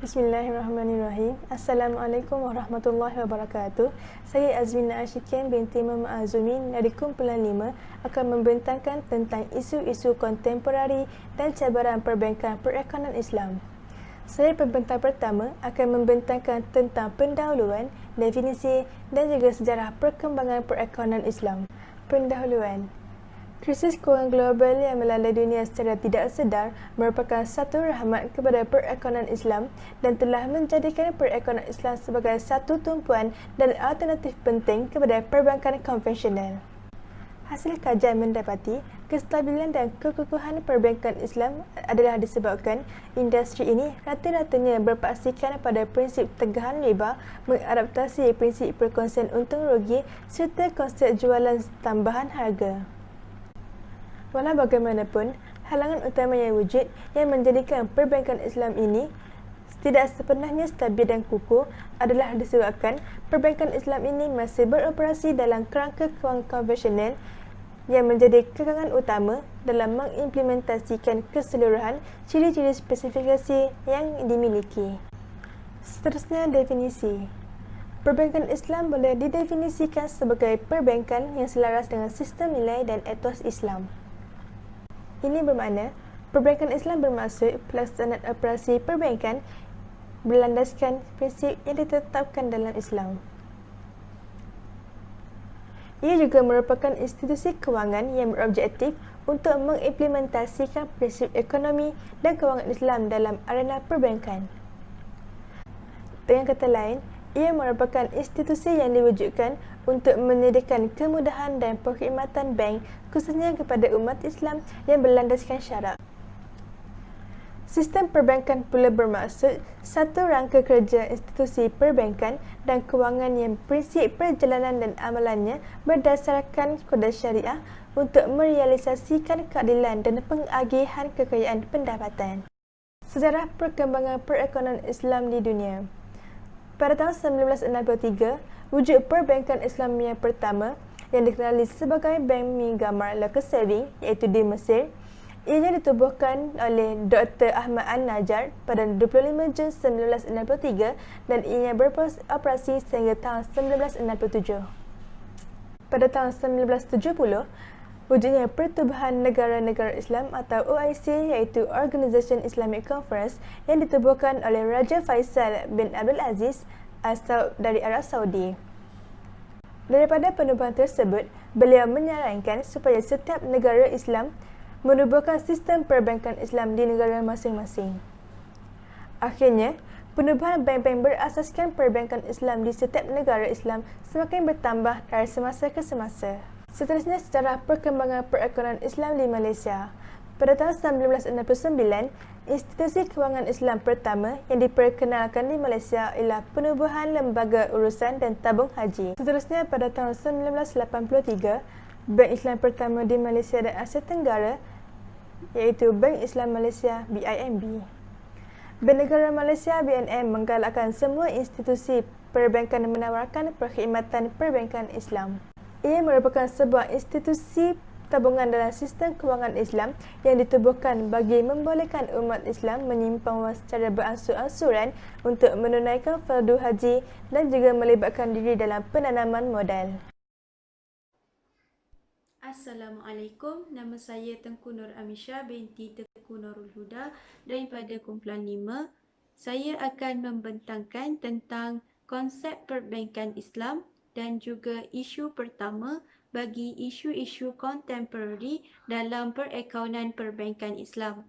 Bismillahirrahmanirrahim. Assalamualaikum warahmatullahi wabarakatuh. Saya Azmina Ashikin binti Muhammad Azumin dari kumpulan 5 akan membentangkan tentang isu-isu kontemporari dan cabaran perbankan perekonomian Islam. Saya pembentang pertama akan membentangkan tentang pendahuluan, definisi dan juga sejarah perkembangan perekonomian Islam. Pendahuluan. Krisis kewangan global yang melanda dunia secara tidak sedar merupakan satu rahmat kepada perekonomian Islam dan telah menjadikan perekonomian Islam sebagai satu tumpuan dan alternatif penting kepada perbankan konvensional. Hasil kajian mendapati kestabilan dan kekukuhan perbankan Islam adalah disebabkan industri ini rata-ratanya berpaksikan pada prinsip tegahan riba, mengadaptasi prinsip perkongsian untung rugi serta konsep jualan tambahan harga. Walau bagaimanapun, halangan utama yang wujud yang menjadikan perbankan Islam ini tidak sepenuhnya stabil dan kukuh adalah disebabkan perbankan Islam ini masih beroperasi dalam kerangka kewangan konvensional yang menjadi kekangan utama dalam mengimplementasikan keseluruhan ciri-ciri spesifikasi yang dimiliki. Seterusnya, definisi. Perbankan Islam boleh didefinisikan sebagai perbankan yang selaras dengan sistem nilai dan etos Islam. Ini bermakna, perbankan Islam bermaksud pelaksanaan operasi perbankan berlandaskan prinsip yang ditetapkan dalam Islam. Ia juga merupakan institusi kewangan yang berobjektif untuk mengimplementasikan prinsip ekonomi dan kewangan Islam dalam arena perbankan. Dengan kata lain, ia merupakan institusi yang diwujudkan untuk menyediakan kemudahan dan perkhidmatan bank khususnya kepada umat Islam yang berlandaskan syarak. Sistem perbankan pula bermaksud satu rangka kerja institusi perbankan dan kewangan yang prinsip perjalanan dan amalannya berdasarkan kodex syariah untuk merealisasikan keadilan dan pengagihan kekayaan pendapatan. Sejarah perkembangan perekonomian Islam di dunia. Pada tahun 1963, wujud perbankan Islam yang pertama yang dikenali sebagai Bank Minggamar Local Saving iaitu di Mesir. Ianya ditubuhkan oleh Dr. Ahmad An-Najjar pada 25 Jun 1963 dan ianya beroperasi sehingga tahun 1967. Pada tahun 1970, wujudnya Pertubuhan Negara-Negara Islam atau OIC iaitu Organisation Islamic Conference yang ditubuhkan oleh Raja Faisal bin Abdul Aziz dari Arab Saudi. Daripada penubuhan tersebut, beliau menyarankan supaya setiap negara Islam menubuhkan sistem perbankan Islam di negara masing-masing. Akhirnya, penubuhan bank-bank berasaskan perbankan Islam di setiap negara Islam semakin bertambah dari semasa ke semasa. Seterusnya, sejarah perkembangan perekonomian Islam di Malaysia. Pada tahun 1969, institusi kewangan Islam pertama yang diperkenalkan di Malaysia ialah Penubuhan Lembaga Urusan dan Tabung Haji. Seterusnya, pada tahun 1983, Bank Islam pertama di Malaysia dan Asia Tenggara iaitu Bank Islam Malaysia BIMB. Bank Negara Malaysia BNM menggalakkan semua institusi perbankan menawarkan perkhidmatan perbankan Islam. Ia merupakan sebuah institusi tabungan dalam sistem kewangan Islam yang ditubuhkan bagi membolehkan umat Islam menyimpan wang secara beransur-ansuran untuk menunaikan fardu haji dan juga melibatkan diri dalam penanaman modal. Assalamualaikum, nama saya Tengku Nur Amisha binti Tengku Nurul Huda daripada kumpulan 5. Saya akan membentangkan tentang konsep perbankan Islam dan juga isu pertama bagi isu-isu kontemporari dalam perekonomian perbankan Islam.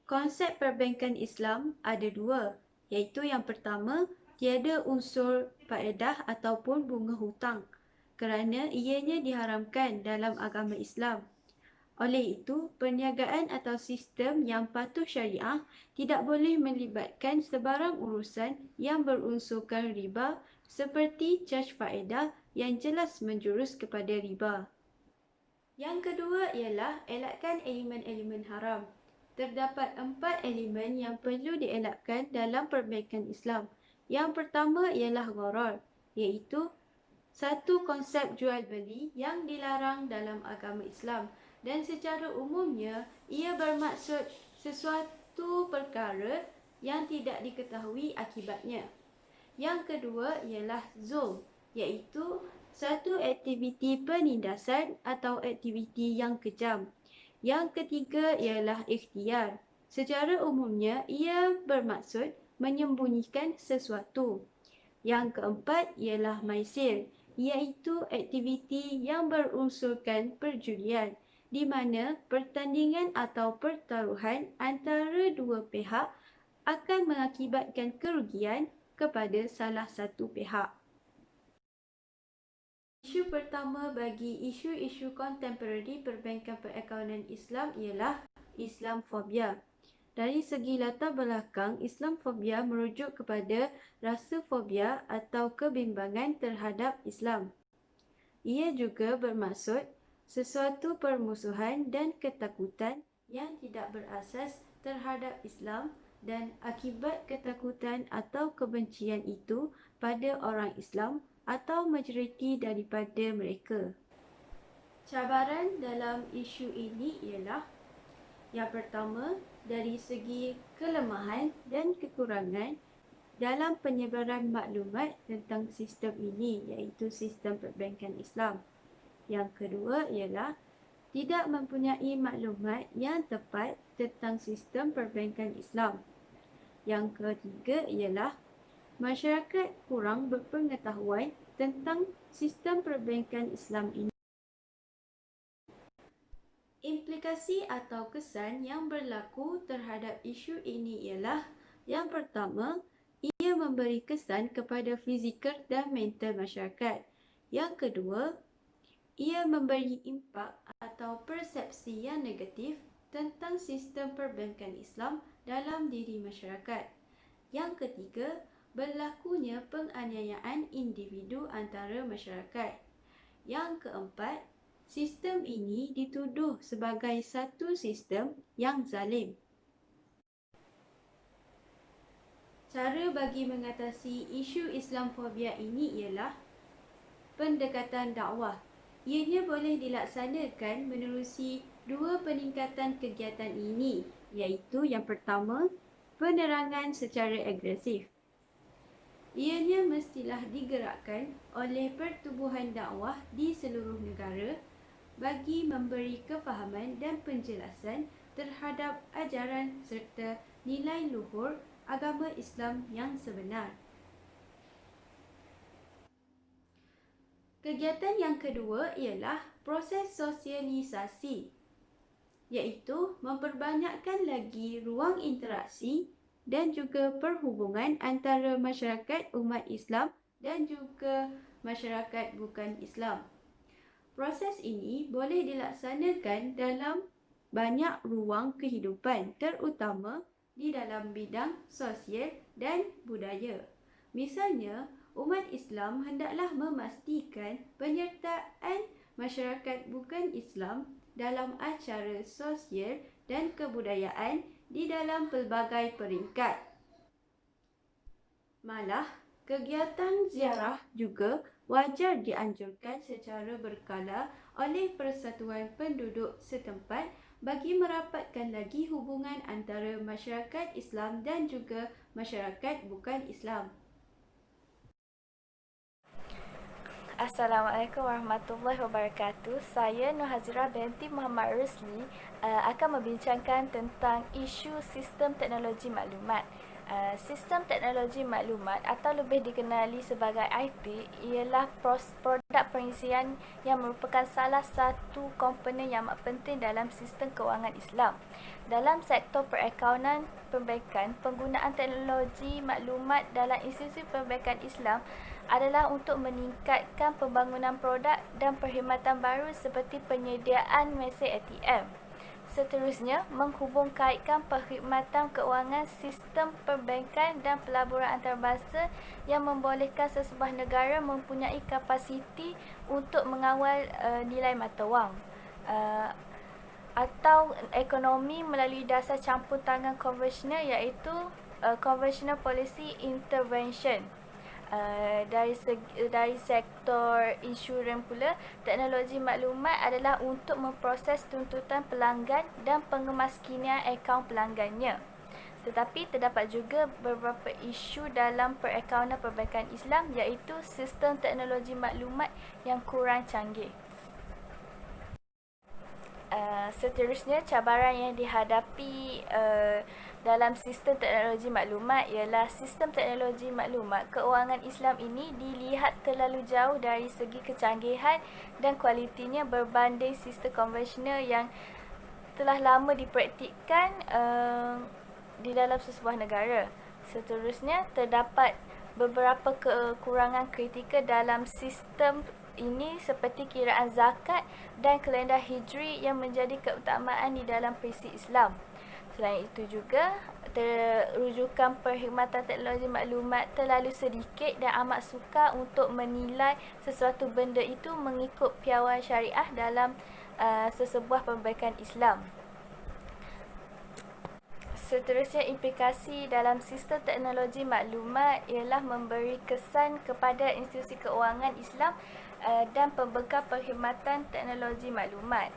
Konsep perbankan Islam ada dua, iaitu yang pertama, tiada unsur faedah ataupun bunga hutang kerana ianya diharamkan dalam agama Islam. Oleh itu, perniagaan atau sistem yang patuh syariah tidak boleh melibatkan sebarang urusan yang berunsurkan riba seperti caj faedah yang jelas menjurus kepada riba. Yang kedua ialah elakkan elemen-elemen haram. Terdapat 4 elemen yang perlu dielakkan dalam perbankan Islam. Yang pertama ialah gharar, iaitu satu konsep jual beli yang dilarang dalam agama Islam dan secara umumnya ia bermaksud sesuatu perkara yang tidak diketahui akibatnya. Yang kedua ialah zulm, iaitu satu aktiviti penindasan atau aktiviti yang kejam. Yang ketiga ialah ikhtiar. Secara umumnya, ia bermaksud menyembunyikan sesuatu. Yang keempat ialah maisir, iaitu aktiviti yang berunsurkan perjudian, di mana pertandingan atau pertaruhan antara dua pihak akan mengakibatkan kerugian kepada salah satu pihak. Isu pertama bagi isu-isu kontemporari perbankan perakaunan Islam ialah Islamfobia. Dari segi latar belakang, Islamfobia merujuk kepada rasa fobia atau kebimbangan terhadap Islam. Ia juga bermaksud sesuatu permusuhan dan ketakutan yang tidak berasas terhadap Islam dan akibat ketakutan atau kebencian itu pada orang Islam atau majoriti daripada mereka. Cabaran dalam isu ini ialah yang pertama, dari segi kelemahan dan kekurangan dalam penyebaran maklumat tentang sistem ini, iaitu sistem perbankan Islam. Yang kedua ialah tidak mempunyai maklumat yang tepat tentang sistem perbankan Islam. Yang ketiga ialah masyarakat kurang berpengetahuan tentang sistem perbankan Islam ini. Implikasi atau kesan yang berlaku terhadap isu ini ialah yang pertama, ia memberi kesan kepada fizikal dan mental masyarakat. Yang kedua, ia memberi impak atau persepsi yang negatif tentang sistem perbankan Islam dalam diri masyarakat. Yang ketiga, berlakunya penganiayaan individu antara masyarakat. Yang keempat, sistem ini dituduh sebagai satu sistem yang zalim. Cara bagi mengatasi isu Islamfobia ini ialah pendekatan dakwah. Ianya boleh dilaksanakan menerusi dua peningkatan kegiatan ini, iaitu yang pertama, penerangan secara agresif. Ianya mestilah digerakkan oleh pertubuhan dakwah di seluruh negara bagi memberi kefahaman dan penjelasan terhadap ajaran serta nilai luhur agama Islam yang sebenar. Kegiatan yang kedua ialah proses sosialisasi, iaitu memperbanyakkan lagi ruang interaksi dan juga perhubungan antara masyarakat umat Islam dan juga masyarakat bukan Islam. Proses ini boleh dilaksanakan dalam banyak ruang kehidupan, terutama di dalam bidang sosial dan budaya. Misalnya, umat Islam hendaklah memastikan penyertaan masyarakat bukan Islam dalam acara sosial dan kebudayaan di dalam pelbagai peringkat. Malah, kegiatan ziarah juga wajar dianjurkan secara berkala oleh persatuan penduduk setempat bagi merapatkan lagi hubungan antara masyarakat Islam dan juga masyarakat bukan Islam. Assalamualaikum warahmatullahi wabarakatuh. Saya Nur Hazira binti Muhammad Rusli akan membincangkan tentang isu sistem teknologi maklumat. Sistem teknologi maklumat atau lebih dikenali sebagai IT ialah produk pengisian yang merupakan salah satu komponen yang amat penting dalam sistem kewangan Islam. Dalam sektor perakaunan perbankan, penggunaan teknologi maklumat dalam institusi perbankan Islam adalah untuk meningkatkan pembangunan produk dan perkhidmatan baru seperti penyediaan mesin ATM. Seterusnya, menghubungkaitkan perkhidmatan keuangan, sistem perbankan dan pelaburan antarabangsa yang membolehkan sesebuah negara mempunyai kapasiti untuk mengawal nilai mata wang atau ekonomi melalui dasar campur tangan konvensional, iaitu conventional policy intervention. Dari sektor insurans pula, teknologi maklumat adalah untuk memproses tuntutan pelanggan dan pengemaskinian akaun pelanggannya. Tetapi terdapat juga beberapa isu dalam perakaunan perbankan Islam, iaitu sistem teknologi maklumat yang kurang canggih. Seterusnya, cabaran yang dihadapi dalam sistem teknologi maklumat ialah sistem teknologi maklumat keuangan Islam ini dilihat terlalu jauh dari segi kecanggihan dan kualitinya berbanding sistem konvensional yang telah lama dipraktikkan di dalam sesebuah negara. Seterusnya, terdapat beberapa kekurangan kritikal dalam sistem ini seperti kiraan zakat dan kalender hijri yang menjadi keutamaan di dalam prinsip Islam. Selain itu juga, rujukan perkhidmatan teknologi maklumat terlalu sedikit dan amat sukar untuk menilai sesuatu benda itu mengikut piawai syariah dalam sesebuah perbankan Islam. Seterusnya, implikasi dalam sistem teknologi maklumat ialah memberi kesan kepada institusi keuangan Islam dan pembekal perkhidmatan teknologi maklumat.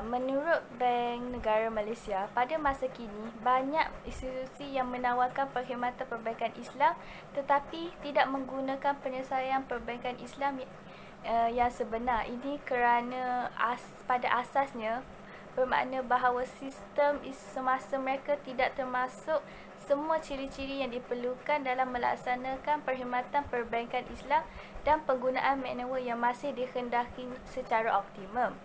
Menurut Bank Negara Malaysia, pada masa kini banyak institusi yang menawarkan perkhidmatan perbankan Islam tetapi tidak menggunakan penyelesaian perbankan Islam yang sebenar. Ini kerana pada asasnya bermakna bahawa sistem semasa mereka tidak termasuk semua ciri-ciri yang diperlukan dalam melaksanakan perkhidmatan perbankan Islam dan penggunaan manual yang masih dikendaki secara optimum.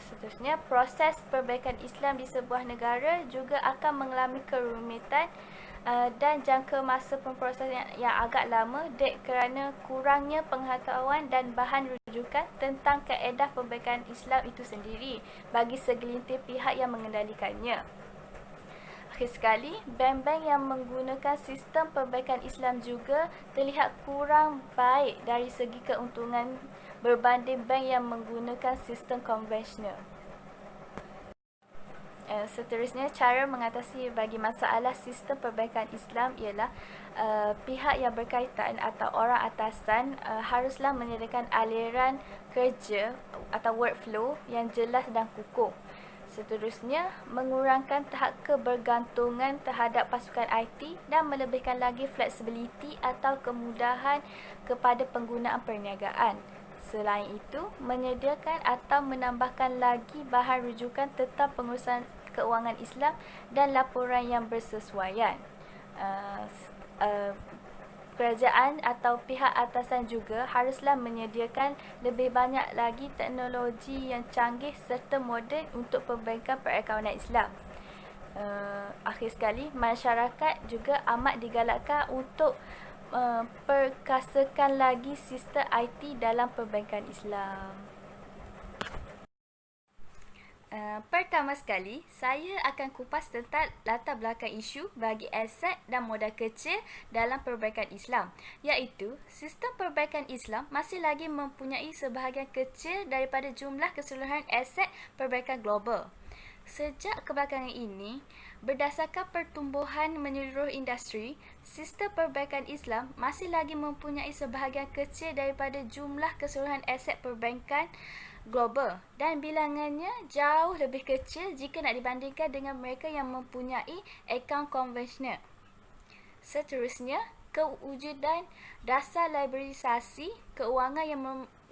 Seterusnya, proses perbankan Islam di sebuah negara juga akan mengalami kerumitan dan jangka masa pemprosesan yang agak lama kerana kurangnya pengetahuan dan bahan rujukan tentang kaedah perbankan Islam itu sendiri bagi segelintir pihak yang mengendalikannya. Akhir sekali, bank-bank yang menggunakan sistem perbankan Islam juga terlihat kurang baik dari segi keuntungan berbanding bank yang menggunakan sistem konvensional. Seterusnya, cara mengatasi bagi masalah sistem perbankan Islam ialah pihak yang berkaitan atau orang atasan haruslah menyediakan aliran kerja atau workflow yang jelas dan kukuh. Seterusnya, mengurangkan tahap kebergantungan terhadap pasukan IT dan melebihkan lagi fleksibiliti atau kemudahan kepada penggunaan perniagaan. Selain itu, menyediakan atau menambahkan lagi bahan rujukan tentang pengurusan keuangan Islam dan laporan yang bersesuaian. Kerajaan atau pihak atasan juga haruslah menyediakan lebih banyak lagi teknologi yang canggih serta moden untuk perbankan perakaunan Islam. Akhir sekali, masyarakat juga amat digalakkan untuk perkasakan lagi sistem IT dalam perbankan Islam. Pertama sekali, saya akan kupas tentang latar belakang isu bagi aset dan modal kecil dalam perbankan Islam, iaitu sistem perbankan Islam masih lagi mempunyai sebahagian kecil daripada jumlah keseluruhan aset perbankan global. Sejak kebelakangan ini, berdasarkan pertumbuhan menyeluruh industri, sistem perbankan Islam masih lagi mempunyai sebahagian kecil daripada jumlah keseluruhan aset perbankan global dan bilangannya jauh lebih kecil jika nak dibandingkan dengan mereka yang mempunyai akaun konvensional. Seterusnya, kewujudan dasar liberalisasi keuangan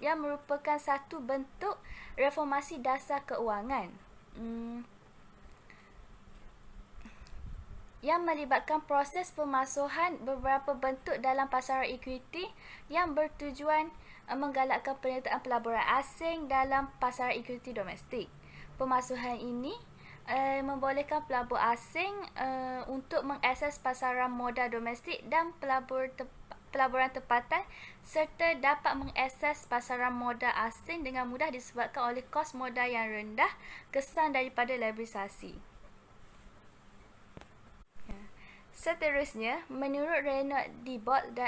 yang merupakan satu bentuk reformasi dasar keuangan yang melibatkan proses pemasuhan beberapa bentuk dalam pasaran ekuiti yang bertujuan menggalakkan penyertaan pelaburan asing dalam pasaran ekuiti domestik. Pemasuhan ini membolehkan pelabur asing untuk mengakses pasaran modal domestik dan pelaburan tempatan serta dapat mengakses pasaran modal asing dengan mudah disebabkan oleh kos modal yang rendah, kesan daripada liberalisasi. Seterusnya, menurut Renaud Dibot dan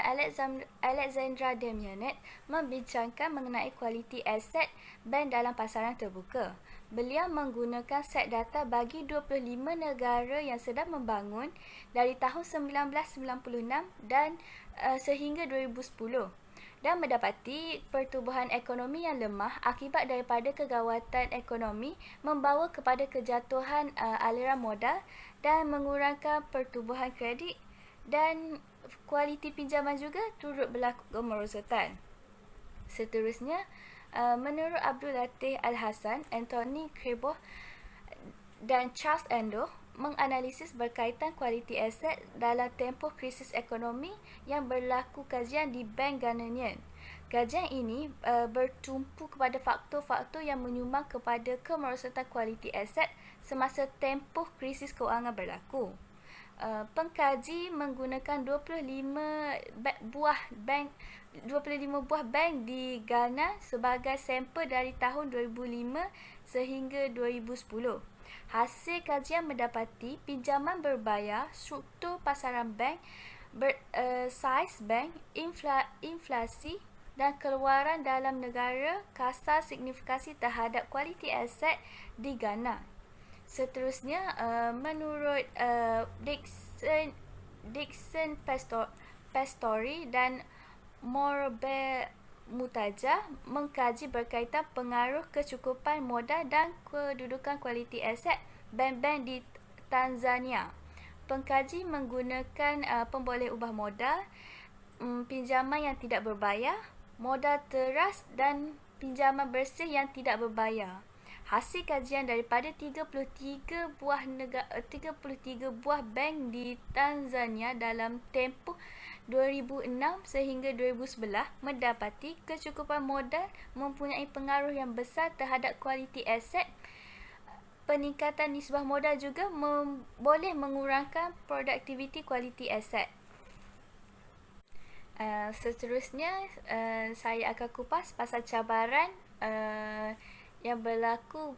Alexandra Demianet membincangkan mengenai kualiti aset bank dalam pasaran terbuka. Beliau menggunakan set data bagi 25 negara yang sedang membangun dari tahun 1996 dan sehingga 2010 dan mendapati pertumbuhan ekonomi yang lemah akibat daripada kegawatan ekonomi membawa kepada kejatuhan aliran modal dan mengurangkan pertumbuhan kredit, dan kualiti pinjaman juga turut berlaku kemerosotan. Seterusnya, menurut Abdul Latif Al-Hassan, Anthony Kreboh dan Charles Endo menganalisis berkaitan kualiti aset dalam tempoh krisis ekonomi yang berlaku kajian di Bank Ghanaian. Kajian ini bertumpu kepada faktor-faktor yang menyumbang kepada kemerosotan kualiti aset semasa tempoh krisis kewangan berlaku. Pengkaji menggunakan 25 buah bank di Ghana sebagai sampel dari tahun 2005 sehingga 2010. Hasil kajian mendapati pinjaman berbayar, struktur pasaran bank, saiz bank, inflasi dan keluaran dalam negara kasar signifikasi terhadap kualiti aset di Ghana. Seterusnya, menurut Dixon Pastori dan Morbe Mutaja mengkaji berkaitan pengaruh kecukupan modal dan kedudukan kualiti aset bank-bank di Tanzania. Pengkaji menggunakan pemboleh ubah modal, pinjaman yang tidak berbayar, modal teras dan pinjaman bersih yang tidak berbayar. Hasil kajian daripada 33 buah bank di Tanzania dalam tempoh 2006 sehingga 2011 mendapati kecukupan modal mempunyai pengaruh yang besar terhadap kualiti aset. Peningkatan nisbah modal juga boleh mengurangkan produktiviti kualiti aset. Seterusnya, saya akan kupas pasal cabaran yang berlaku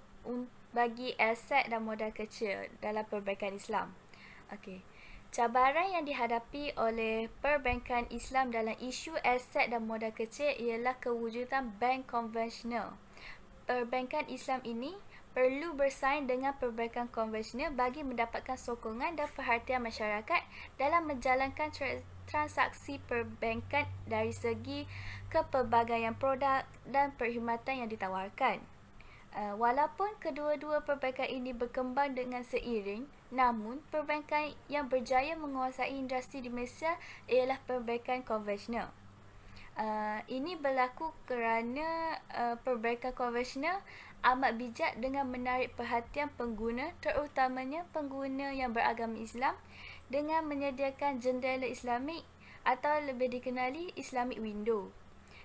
bagi aset dan modal kecil dalam perbankan Islam. Okey. Cabaran yang dihadapi oleh perbankan Islam dalam isu aset dan modal kecil ialah kewujudan bank konvensional. Perbankan Islam ini perlu bersaing dengan perbankan konvensional bagi mendapatkan sokongan dan perhatian masyarakat dalam menjalankan transaksi perbankan dari segi kepelbagaian produk dan perkhidmatan yang ditawarkan. Walaupun kedua-dua perbankan ini berkembang dengan seiring, namun perbankan yang berjaya menguasai industri di Malaysia ialah perbankan konvensional. Ini berlaku kerana perbankan konvensional amat bijak dengan menarik perhatian pengguna, terutamanya pengguna yang beragama Islam, dengan menyediakan jendela Islamik atau lebih dikenali Islamic Window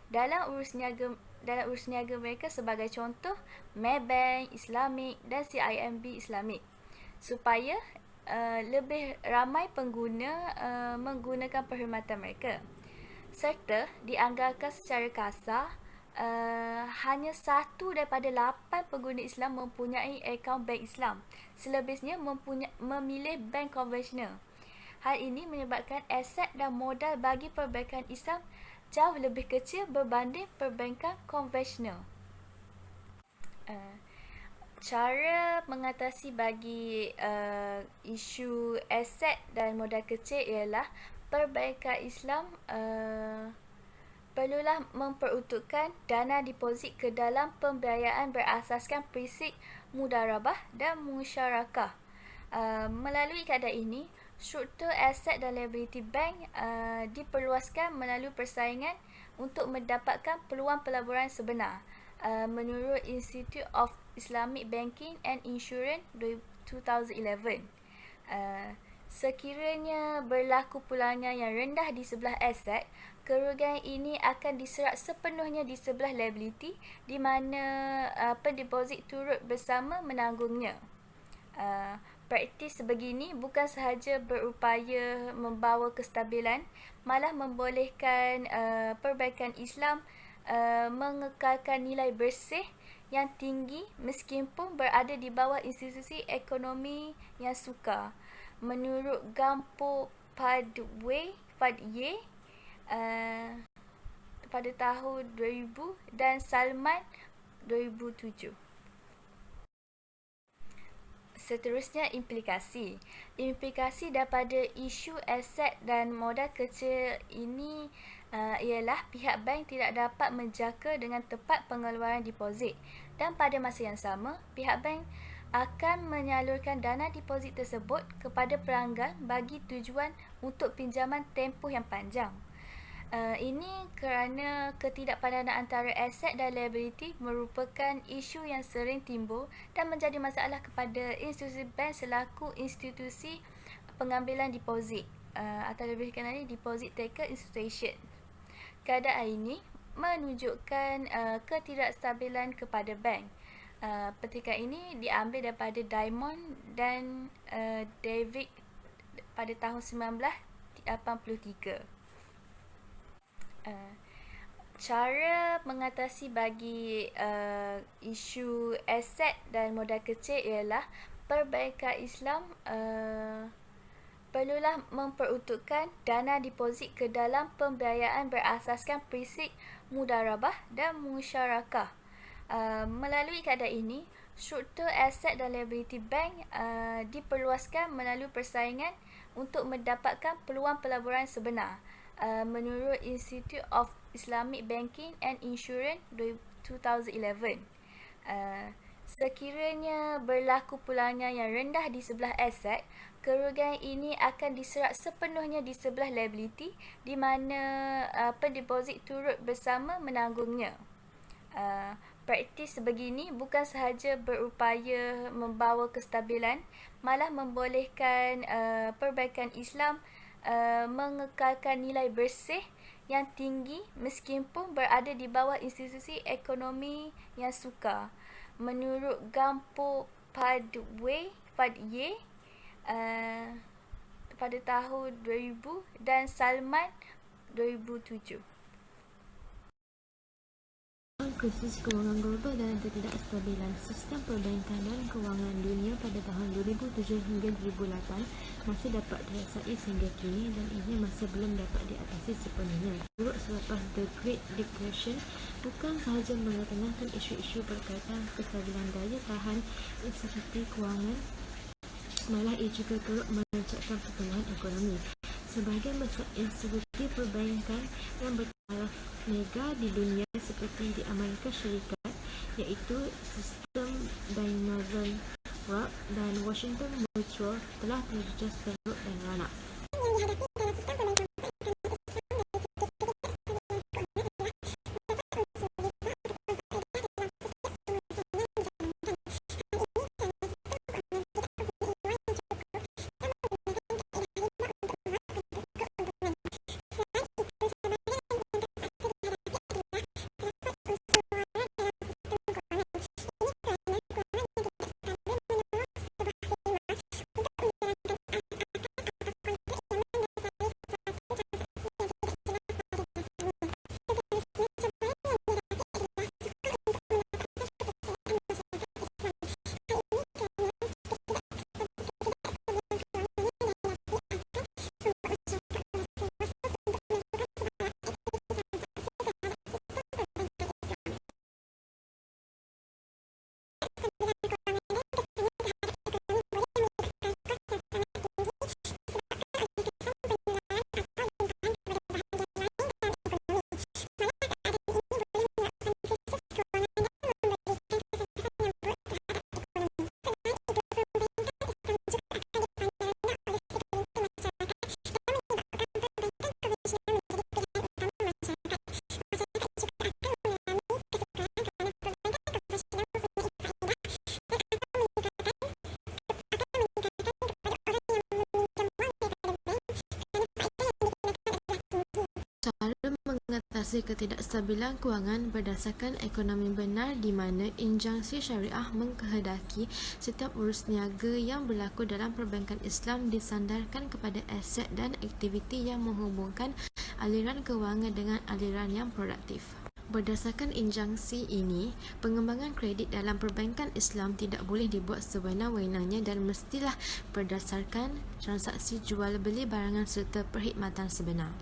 dalam urus niaga mereka, sebagai contoh Maybank Islamic dan CIMB Islamic, supaya lebih ramai pengguna menggunakan perkhidmatan mereka. Serta dianggarkan secara kasar hanya 1 daripada 8 pengguna Islam mempunyai akaun bank Islam. Selebihnya memilih bank konvensional. Hal ini menyebabkan aset dan modal bagi perbankan Islam jauh lebih kecil berbanding perbankan konvensional. Cara mengatasi bagi isu aset dan modal kecil ialah perbankan Islam perlulah memperuntukkan dana deposit ke dalam pembiayaan berasaskan prinsip mudarabah dan musyarakah. Melalui keadaan ini, struktur aset dan liability bank diperluaskan melalui persaingan untuk mendapatkan peluang pelaburan sebenar. Menurut Institute of Islamic Banking and Insurance 2011, sekiranya berlaku pulangan yang rendah di sebelah aset, kerugian ini akan diserap sepenuhnya di sebelah liability, di mana pendeposit turut bersama menanggungnya. Praktis sebegini bukan sahaja berupaya membawa kestabilan, malah membolehkan perbankan Islam mengekalkan nilai bersih yang tinggi meskipun berada di bawah institusi ekonomi yang sukar. Menurut Gampo Padye pada tahun 2000 dan Salman 2007. Seterusnya, implikasi. Implikasi daripada isu aset dan modal kecil ini ialah pihak bank tidak dapat menjangka dengan tepat pengeluaran deposit, dan pada masa yang sama, pihak bank akan menyalurkan dana deposit tersebut kepada pelanggan bagi tujuan untuk pinjaman tempoh yang panjang. Ini kerana ketidakpadanan antara aset dan liability merupakan isu yang sering timbul dan menjadi masalah kepada institusi bank selaku institusi pengambilan deposit atau lebih dikenali deposit taker institution. Keadaan ini menunjukkan ketidakstabilan kepada bank. Petikan ini diambil daripada Diamond dan David pada tahun 1983. Cara mengatasi bagi isu aset dan modal kecil ialah perbankan Islam perlulah memperuntukkan dana deposit ke dalam pembiayaan berasaskan prinsip mudarabah dan musyarakah. Melalui keadaan ini, struktur aset dan liability bank diperluaskan melalui persaingan untuk mendapatkan peluang pelaburan sebenar. Menurut Institute of Islamic Banking and Insurance 2011. Sekiranya berlaku pulangan yang rendah di sebelah aset, kerugian ini akan diserap sepenuhnya di sebelah liability, di mana pendeposit turut bersama menanggungnya. Praktis sebegini bukan sahaja berupaya membawa kestabilan, malah membolehkan perbankan Islam mengekalkan nilai bersih yang tinggi meskipun berada di bawah institusi ekonomi yang sukar. Menurut Gampo Padye pada tahun 2000 dan Salman 2007. Krisis kewangan global dan ketidakstabilan sistem perbankan dan kewangan dunia pada tahun 2007 hingga 2008 masih dapat dirasai sehingga kini, dan ini masih belum dapat diatasi sepenuhnya. Buruk selepas The Great Depression bukan sahaja mengetengahkan isu-isu berkaitan kestabilan daya tahan institusi kewangan, malah ia juga turut meroncakkan pertumbuhan ekonomi. Sebahagian besar institusi perbankan yang bertaraf mega di dunia seperti di Amerika Syarikat, iaitu sistem Northern Rock dan Washington Mutual, telah terjejas teruk dan ranak. Mengatasi ketidakstabilan kewangan berdasarkan ekonomi benar, di mana injunksi syariah mengkehendaki setiap urus niaga yang berlaku dalam perbankan Islam disandarkan kepada aset dan aktiviti yang menghubungkan aliran kewangan dengan aliran yang produktif. Berdasarkan injunksi ini, pengembangan kredit dalam perbankan Islam tidak boleh dibuat sewenang-wenangnya dan mestilah berdasarkan transaksi jual beli barangan serta perkhidmatan sebenar.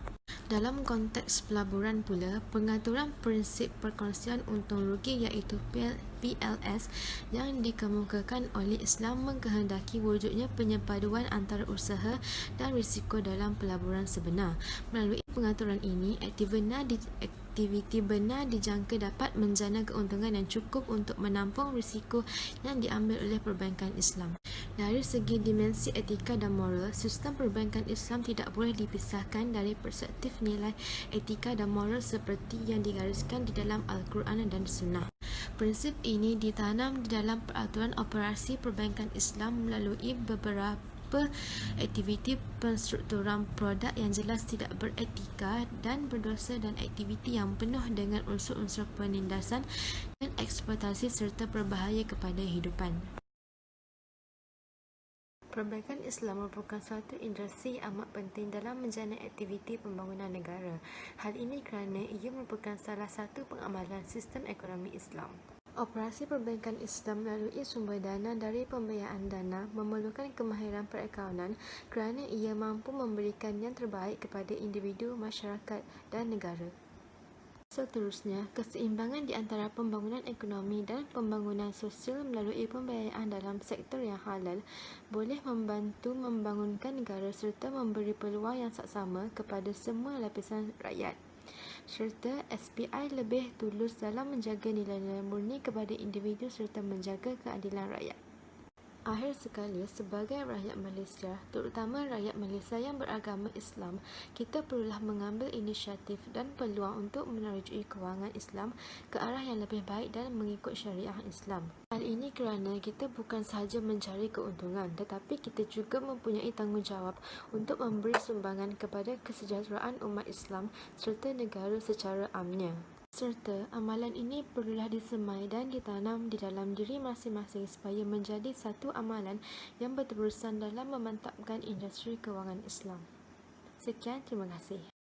Dalam konteks pelaburan pula, pengaturan prinsip perkongsian untung rugi iaitu PLS yang dikemukakan oleh Islam mengkehendaki wujudnya penyepaduan antara usaha dan risiko dalam pelaburan sebenar. Melalui pengaturan ini, aktiviti benar dijangka dapat menjana keuntungan yang cukup untuk menampung risiko yang diambil oleh perbankan Islam. Dari segi dimensi etika dan moral, sistem perbankan Islam tidak boleh dipisahkan dari perspektif nilai etika dan moral seperti yang digariskan di dalam Al-Quran dan Sunnah. Prinsip ini ditanam di dalam peraturan operasi perbankan Islam melalui beberapa aktiviti penstrukturan produk yang jelas tidak beretika dan berdosa dan aktiviti yang penuh dengan unsur-unsur penindasan dan eksploitasi serta berbahaya kepada kehidupan. Perbankan Islam merupakan suatu industri yang amat penting dalam menjana aktiviti pembangunan negara. Hal ini kerana ia merupakan salah satu pengamalan sistem ekonomi Islam. Operasi perbankan Islam melalui sumber dana dari pembiayaan dana memerlukan kemahiran perakaunan kerana ia mampu memberikan yang terbaik kepada individu, masyarakat dan negara. Seterusnya, keseimbangan di antara pembangunan ekonomi dan pembangunan sosial melalui pembiayaan dalam sektor yang halal boleh membantu membangunkan negara serta memberi peluang yang saksama kepada semua lapisan rakyat. Serta SPI lebih tulus dalam menjaga nilai-nilai murni kepada individu serta menjaga keadilan rakyat. Akhir sekali, sebagai rakyat Malaysia, terutama rakyat Malaysia yang beragama Islam, kita perlulah mengambil inisiatif dan peluang untuk menerjui kewangan Islam ke arah yang lebih baik dan mengikut syariah Islam. Hal ini kerana kita bukan sahaja mencari keuntungan, tetapi kita juga mempunyai tanggungjawab untuk memberi sumbangan kepada kesejahteraan umat Islam serta negara secara amnya. Serta amalan ini perlulah disemai dan ditanam di dalam diri masing-masing supaya menjadi satu amalan yang berterusan dalam memantapkan industri kewangan Islam. Sekian, terima kasih.